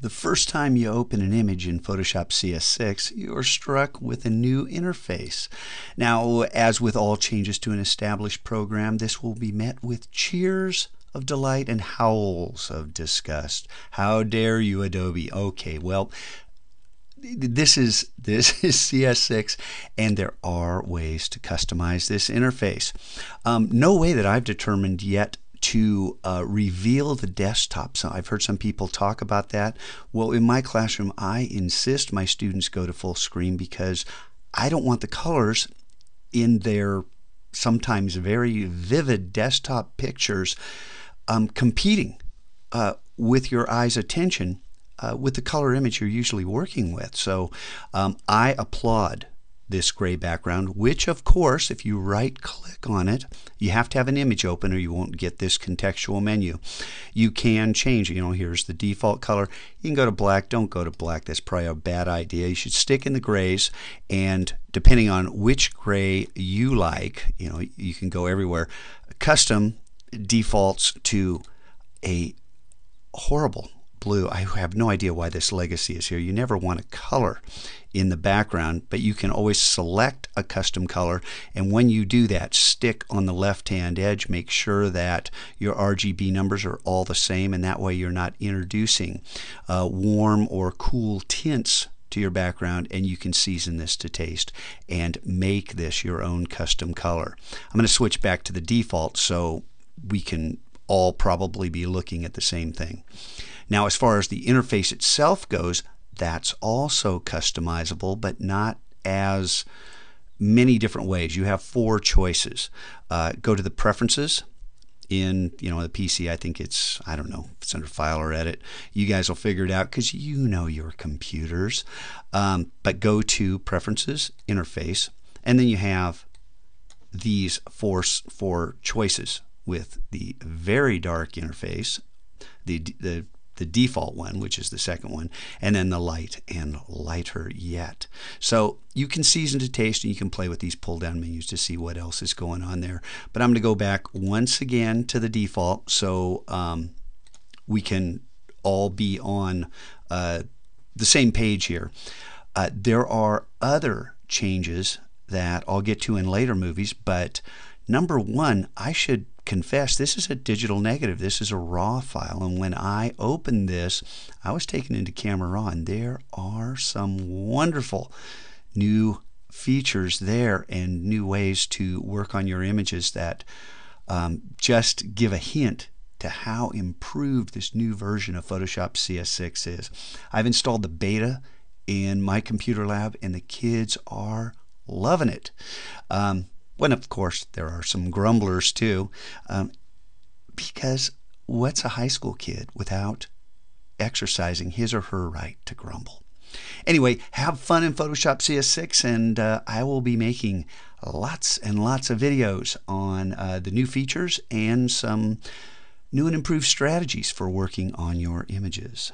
The first time you open an image in Photoshop CS6, you're struck with a new interface. Now, as with all changes to an established program, this will be met with cheers of delight and howls of disgust. How dare you, Adobe? Okay, well, this is CS6, and there are ways to customize this interface. No way that I've determined yet to reveal the desktop. So I've heard some people talk about that. Well, in my classroom, I insist my students go to full screen because I don't want the colors in their sometimes very vivid desktop pictures competing with your eye's attention with the color image you're usually working with. So I applaud this gray background, which of course, if you right click on it, you have to have an image open or you won't get this contextual menu. You can change, here's the default color. You can go to black. Don't go to black. That's probably a bad idea. You should stick in the grays, and depending on which gray you like, you can go everywhere. Custom defaults to a horrible blue. I have no idea why this legacy is here. You never want a color in the background, but you can always select a custom color, and when you do that, stick on the left hand edge, make sure that your RGB numbers are all the same, and that way you're not introducing warm or cool tints to your background, and you can season this to taste and make this your own custom color. I'm going to switch back to the default so we can all probably be looking at the same thing. Now, as far as the interface itself goes, that's also customizable, but not as many different ways. You have 4 choices. Go to the preferences in the PC. I think it's, I don't know, it's under File or Edit. You guys will figure it out because you know your computers. But go to Preferences, Interface, and then you have these four choices with the very dark interface, the default one, which is the second one, and then the light and lighter yet. So you can season to taste, and you can play with these pull down menus to see what else is going on there. But I'm going to go back once again to the default so we can all be on the same page here. There are other changes that I'll get to in later movies, but number one, I should confess, this is a digital negative. This is a raw file, and when I opened this, I was taken into Camera Raw, and there are some wonderful new features there and new ways to work on your images that just give a hint to how improved this new version of Photoshop CS6 is. I've installed the beta in my computer lab, and the kids are loving it. When of course there are some grumblers too, because what's a high school kid without exercising his or her right to grumble? Anyway, have fun in Photoshop CS6, and I will be making lots and lots of videos on the new features and some new and improved strategies for working on your images.